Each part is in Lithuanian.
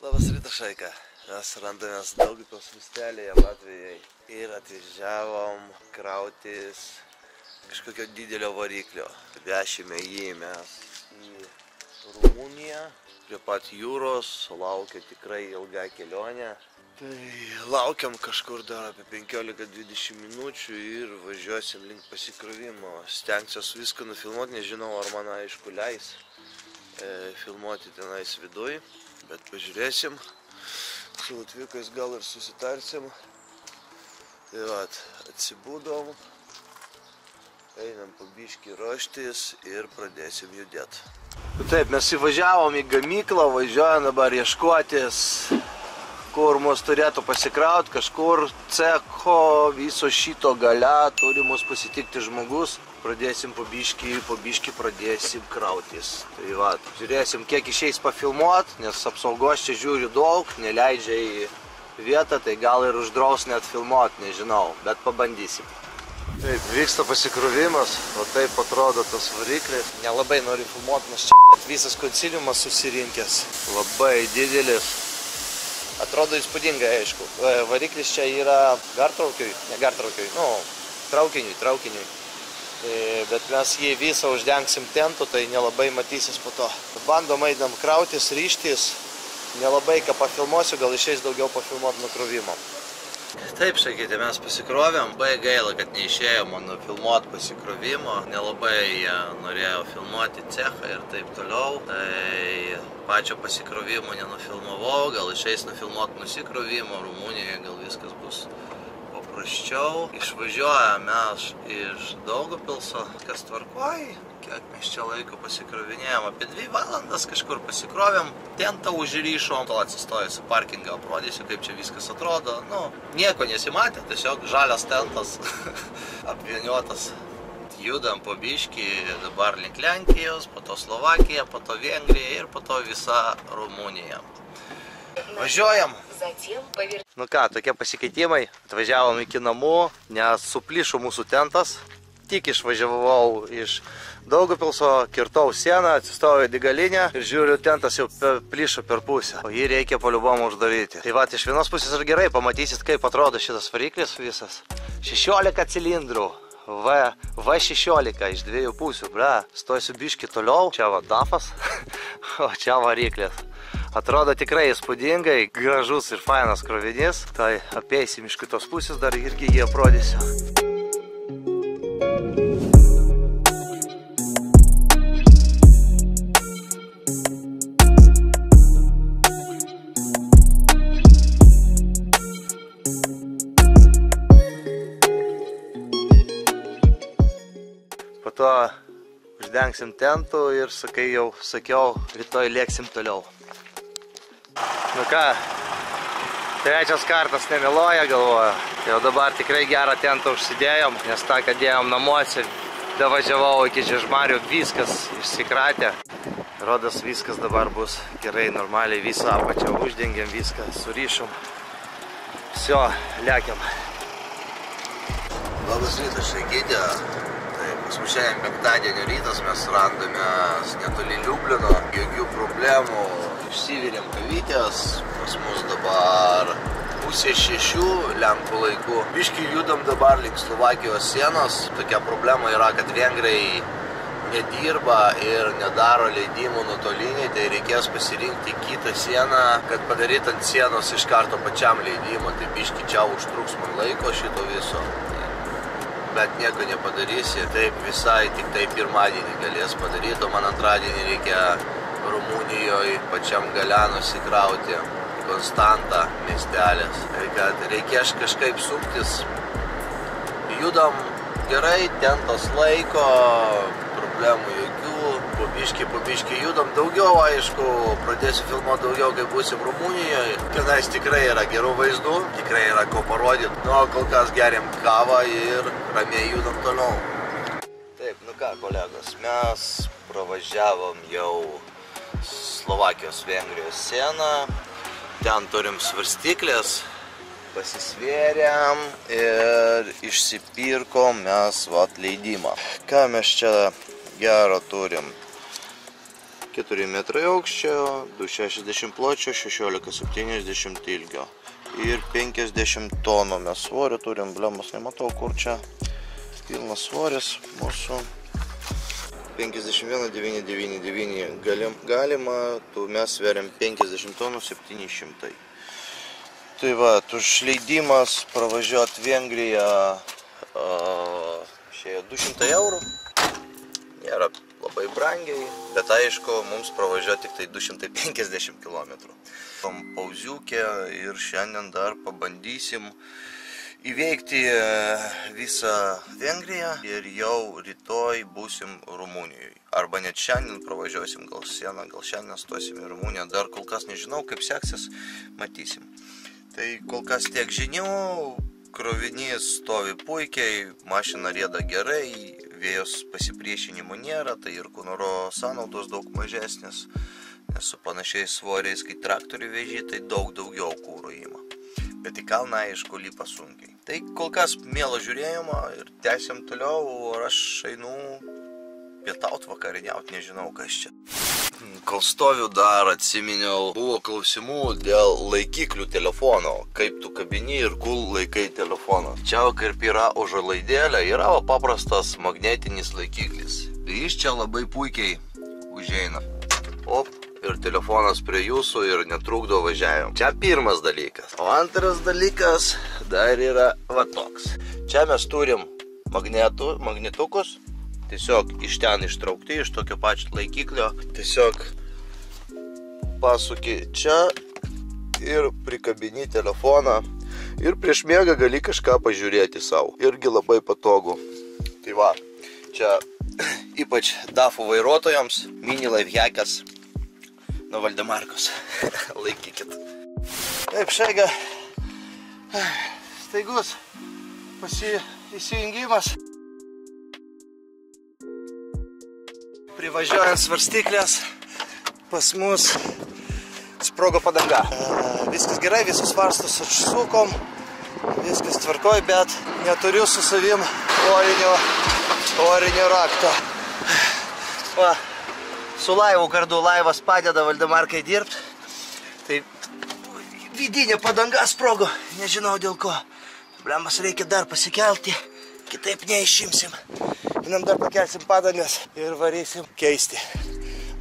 Labas rytas, Šaika. Mes randamės Daugupils miestelėje Latvijai ir atvažiavom krautis kažkokio didelio variklio. Vešime jį mes į Rumuniją, prie pat jūros, laukia tikrai ilga kelionė. Tai laukiam kažkur dar apie 15-20 minučių ir važiuosim link pasikrovimo. Stengsiuos viską nufilmuoti, nežinau ar man aišku leis filmuoti tenais viduj. Bet pažiūrėsim, su Latvijais gal ir susitarsim. Tai vat, atsibūdom, einam po biškį ruoštis ir pradėsim judėti. Taip, mes įvažiavom į gamyklą, važiuojam dabar ieškotis, kur mus turėtų pasikrauti, kažkur cecho viso šito gale turi mus pasitikti žmogus. Pradėsim po biškį pradėsim krautis. Tai va, žiūrėsim, kiek išeis pafilmuot, nes apsaugos čia žiūriu daug, neleidžia į vietą, tai gal ir uždraus net filmuot, nežinau, bet pabandysim. Taip, vyksta pasikrovimas, o taip atrodo tas variklis. Nelabai noriu filmuot, nes čia visas konsiliumas susirinkęs. Labai didelis. Atrodo įspūdingai, aišku. Variklis čia yra gartraukiui, ne gartraukiui, nu, traukiniui. Bet mes jį visą uždengsim tentu, tai nelabai matysis po to. Bandom eidam krautis, ryštis, nelabai ką pafilmuosiu, gal išeis daugiau pafilmuot nukrovimo. Taip, sakyti, mes pasikrovėm, labai gaila, kad neišėjo man nufilmuot pasikrovimo, nelabai norėjau filmuoti cechą ir taip toliau. Tai pačio pasikrovimo nenufilmavau, gal išeis nufilmuot nusikrovimo, Rumunijoje gal viskas bus paprasčiau. Išvažiuojame mes iš Daugupilso, kas tvarkoj, kiek mes čia laiko pasikrovinėjom, apie 2 valandas kažkur pasikrovėm, tentą užryšom, to atsistojus į parkingą, aprodysiu, kaip čia viskas atrodo, nu, nieko nesimatė, tiesiog žalias tentas apvieniotas. Judam po biškį, dabar link Lenkijos, po to Slovakija, po to Vengrija ir po to visa Rumunija. Važiuojam! Nu ką, tokie pasikeitimai, atvažiavom iki namų, nes suplyšo mūsų tentas. Tik išvažiavau iš Daugupilso, kirtau sieną, atsistojau į degalinę ir žiūriu, tentas jau plyšo per pusę, o jį reikia paliubom uždaryti. Tai va, iš vienos pusės ir gerai, pamatysit, kaip atrodo šitas variklis visas. 16 cilindrų, V16 iš 2 pusių, bre, stojasiu biškį toliau, čia va dafas, o čia variklis. Atrodo tikrai įspūdingai, gražus ir fainas krovinys, tai apeisim iš kitos pusės, dar irgi jį aprodysiu. Po to uždengsim tentų ir sakiau, rytoj lėksim toliau. Nu ką, trečias kartas nemeluoja, galvoju. Jau dabar tikrai gerą tentą užsidėjom, nes tą, kad dėjom namuose, davažiavau iki Žiežmarių, viskas išsikratė. Rodos viskas dabar bus gerai, normaliai visą apačią uždengiam, viską surišom. Всё, lėkiam. Labas rytas, Šaikydė. Pas mus šiandien penktadienio rytas, mes randamės netoli Liublino, jokių problemų, išsivirėm kavytės, pas mus dabar 5:30 Lenkų laiku. Biškį judam dabar link Slovakijos sienos, tokia problema yra, kad vengrai nedirba ir nedaro leidimų nuotoliniai, tai reikės pasirinkti kitą sieną, kad padaryti ant sienos iš karto pačiam leidimą, tai biškį čia užtruks man laiko šito viso. Bet nieko nepadarysi, taip visai tik tai pirmadienį galės padaryti, o man antradienį reikia Rumunijoje pačiam gale nusikrauti Konstanta miestelis. Kad reikės kažkaip suktis. Judam gerai, tentas laiko, problemų jokių, po biškį judam daugiau, aišku, pradėsiu filmuoti daugiau, kai būsim Rumunijoje. Tenais tikrai yra gerų vaizdų, tikrai yra ko parodyti. Nu, kol kas geriam kavą ir ramiai judam toliau. Taip, nu ką, kolegos, mes pravažiavom jau Slovakijos Vengrijos sieną. Ten turim svarstyklės, pasisvėrėm ir išsipirkom mes leidimą. Ką mes čia gero turim? 4 metrai aukščio, 2,60 pločio, 16,70 ilgio. Ir 50 tonų mes svorio turim, emblemas nematau kur čia. Pilnas svoris mūsų. 51,999 galima, mes sveriam 50 tonų 700. Tai va, už leidimas pravažiuoti Vengriją šie 200 eurų. Nėra labai brangiai, bet aišku, mums pravažiuoti tik tai 250 km. Pauziukė ir šiandien dar pabandysim įveikti visą Vengriją ir jau rytoj būsim Rumunijoje. Arba net šiandien pravažiuosim gal sieną, gal šiandien stosim į Rumuniją. Dar kol kas nežinau, kaip seksis, matysim. Tai kol kas tiek žinių, krovinys stovi puikiai, mašina rieda gerai, vėjos pasipriešinimo nėra, tai ir kūnoro sąnaudos daug mažesnės. Nes su panašiais svoriais, kai traktorių veži, tai daug daugiau kūro ima. Bet į kalną, aišku, lipa sunkiai. Tai kol kas mielo žiūrėjimo ir tęsiam toliau, o aš einu pietaut, vakariniaut, nežinau kas čia. Kol stoviu dar atsiminiau, buvo klausimų dėl laikiklių telefono, kaip tu kabini ir kur laikai telefoną. Čia kaip yra užuolaidėlė, yra paprastas magnetinis laikiklis. Jis čia labai puikiai užeina. Op, ir telefonas prie jūsų ir netrukdo važiavimą. Čia pirmas dalykas. O antras dalykas dar yra va toks. Čia mes turim magnetukus, tiesiog iš ten ištraukti, iš tokio pačio laikiklio. Tiesiog pasuki čia ir prikabini telefoną. Ir prieš miegą gali kažką pažiūrėti savo. Irgi labai patogu. Tai va, čia ypač DAFų vairuotojams mini lifehackas nuo Valdemarkos. Laikykit. Taip, šaiga. Staigus įsijungimas. Privažiuojant svarstyklės, pas mus sprogo padanga. Viskas gerai, visus varstus atsukom, viskas tvarkoj, bet neturiu su savim orinio rakto. Va, su laivu kartu laivas padeda Valdemarkai dirbti. Tai vidinė padanga sprogo, nežinau dėl ko. Problemas reikia dar pasikelti, kitaip neišimsim. Einam dar pakelsim padangas ir varysim keisti.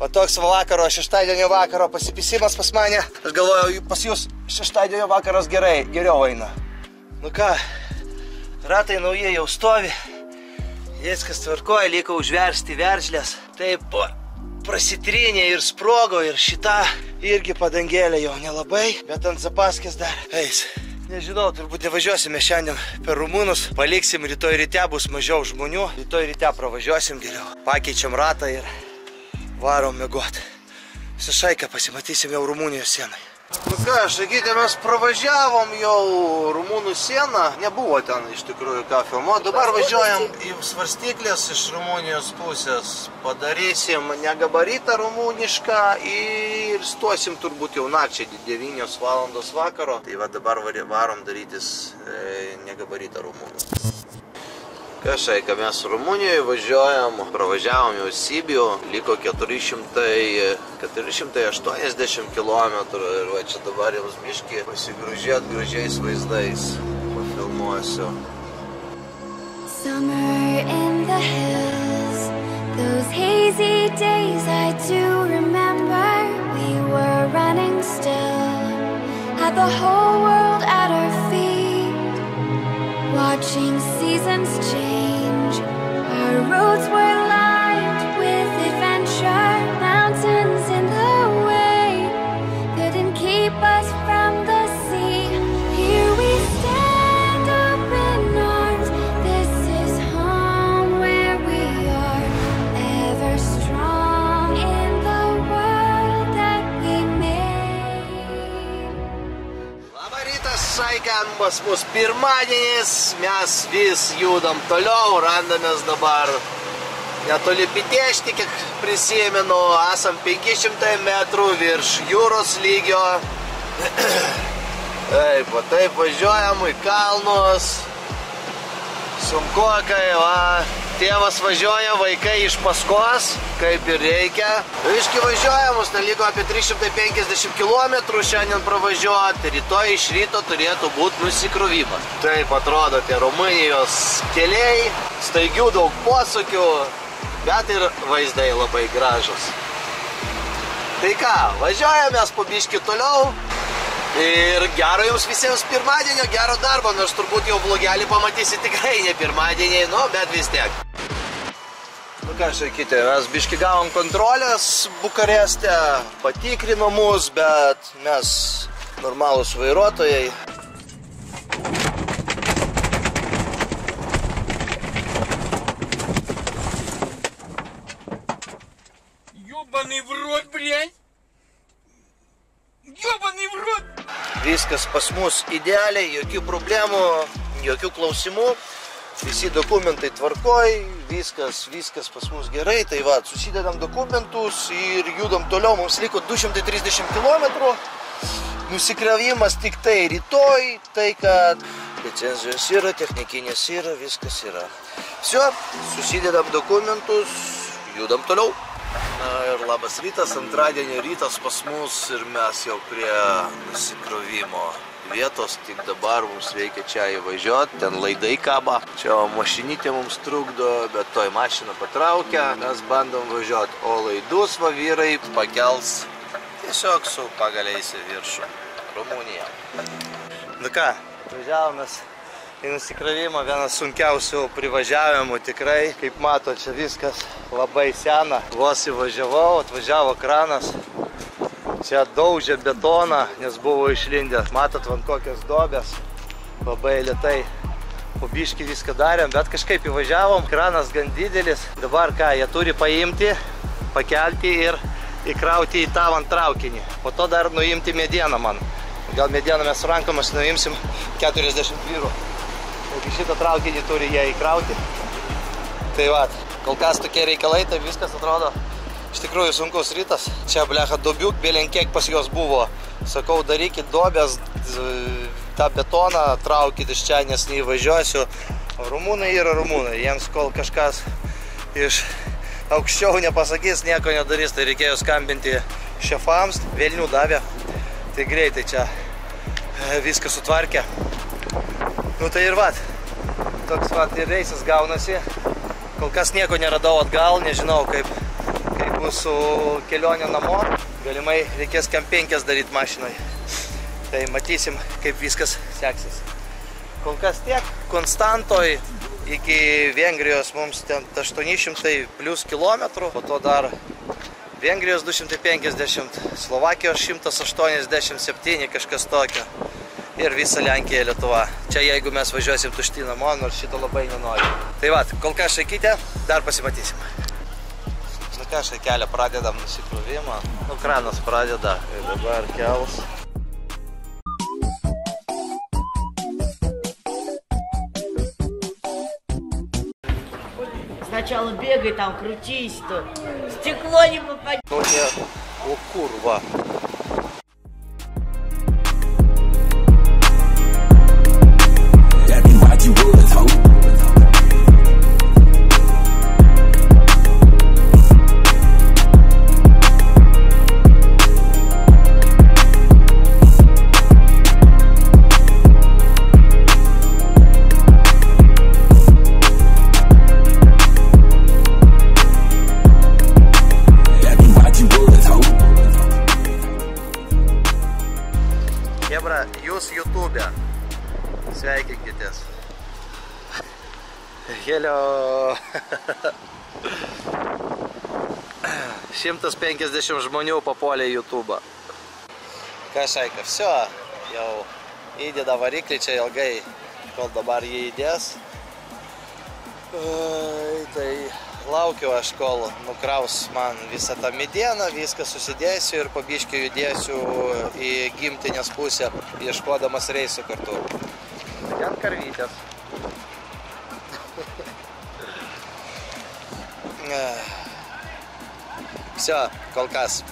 O toks vakaro, šeštadienio vakaro pasipisimas pas mane. Aš galvoju, pas jūs šeštadienio vakaras geriau eina. Nu ką, ratai nauji jau stovi. Viskas tvarkoja, liko užversti veržlės. Taip, prasitrynė ir sprogo ir šita irgi padangėlė jau nelabai, bet ant zapaskės dar eis. Nežinau, turbūt nevažiuosime šiandien per rumunus, paliksim, rytoj ryte bus mažiau žmonių, rytoj ryte pravažiuosim geriau. Pakeičiam ratą ir varom miegot. Su šaika pasimatysim jau Rumunijos sienai. Nu ką, sakyti, mes pravažiavom jau Rumunų sieną, nebuvo ten iš tikrųjų ką filmuoti. Dabar važiuojam į svarstyklės iš Rumunijos pusės, padarysim negabaritą rumunišką ir stosim turbūt jau nakčiai 9 valandos vakaro. Tai va dabar varom darytis negabaritą rumunų. Kažkaip mes Rumunijoje pravažiavom jau Sibiu, liko 480 km ir va čia dabar jums biškį pasigrožėt gražiais vaizdais, pafilmuosiu. Summer in the hills, those hazy days I do remember. We were running still, had the whole world at our feet, watching seasons change. Our roads were lined with adventure, mountains in the way couldn't keep us from the sea. Here we stand open arms, this is home where we are, ever strong in the world that we made. Labą rytą, Šaika, pas mus pirmadienis, mes vis judam toliau, randamės dabar netoli Pitežti, kiek prisimenu, esam 500 metrų virš jūros lygio. Taip važiuojam į kalnus, sunkokai, va, Tėvas važiuoja, vaikai iš paskos, kaip ir reikia. Viški važiuoja, mus neliko apie 350 km šiandien pravažiuoti. Rytoj iš ryto turėtų būti nusikrovimas. Taip atrodo tie Rumunijos keliai, staigių daug posūkių, bet ir vaizdai labai gražus. Tai ką, važiuojame po biškį toliau. Ir gero jums visiems pirmadienio, gero darbo, nors turbūt jau vlogelį pamatysi tikrai ne pirmadieniai, nu, bet vis tiek. Nu ką sakyti, mes biškį gavom kontrolės Bukareste, patikrino mus, bet mes normalūs vairuotojai. Ёбаный в рот, блядь! Ёбаный в рот! Viskas pas mus idealiai, jokių problemų, jokių klausimų. Visi dokumentai tvarkoj, viskas pas mus gerai. Tai va, susidedam dokumentus ir judam toliau. Mums liko 230 km. Nusikrovimas tik tai rytoj. Tai kad licenzijos yra, technikinės yra, viskas yra. Все, susidedam dokumentus, judam toliau. Na ir labas rytas, antradienio rytas pas mus ir mes jau prie nusikrovimo vietos, tik dabar mums reikia čia įvažiuoti, ten laidai kaba, čia mašinytė mums trukdo, bet toj mašina patraukia, mes bandom važiuoti, o laidus va vyrai pakels tiesiog su pagaliais į viršų. Rumunija. Nu ką, važiavomės į nusikrovimą, vienas sunkiausių privažiavimų tikrai, kaip mato, čia viskas labai sena, vos įvažiavau, atvažiavo kranas. Čia daužė betoną, nes buvo išlindęs. Matot, van kokios duobės. Labai lėtai po biškį viską darėm, bet kažkaip įvažiavom. Kranas gan didelis. Dabar ką, jie turi paimti, pakelti ir įkrauti į tą van traukinį. Po to dar nuimti medieną man. Gal medieną mes su rankomis nuimsim 40 vyrų. Ir šitą traukinį turi jie įkrauti. Tai va, kol kas tokie reikalai, tai viskas atrodo iš tikrųjų sunkus rytas. Čia, blecha, duobiuk, belenkiek pas juos buvo. Sakau, darykit duobės, tą betoną traukit iš čia, nes neįvažiuosiu. Rumunai yra rumunai. Jiems kol kažkas iš aukščiau nepasakys, nieko nedarys, tai reikėjo skambinti šefams. Velnių davė. Tai greitai čia viską sutvarkė. Nu tai ir vat. Toks vat ir reisas gaunasi. Kol kas nieko neradau atgal, nežinau kaip bus su kelionė namo. Galimai reikės kam 5 daryti mašinai. Tai matysim, kaip viskas seksis. Kol kas tiek. Konstantoj iki Vengrijos mums ten 800 plus kilometrų. Po to dar Vengrijos 250, Slovakijos 187, kažkas tokio. Ir visa Lenkija, Lietuva. Čia jeigu mes važiuosim tušti namo, nors šito labai nenori. Tai va, kol kas šaikite, dar pasimatysim. Nu ką, šaikelę pradedam nusikrovimą. Nu, kranas pradeda. Ir dabar kels. Сначала бегай там, крутись тут. Стекло не попадет. Ну нет, о курва. Hebra, jūs YouTube. Sveikinkitės. Hello. 150 žmonių papuolė į YouTube. Ką šaika, все, jau įdeda variklį čia ilgai, kol dabar jį įdės. Tai laukiu aš, kol nukraus man visą tą medieną, viską susidėsiu ir po biškį judėsiu į gimtinės pusę, ieškodamas reisų kartu. Ten karvytės. Все, kol kas.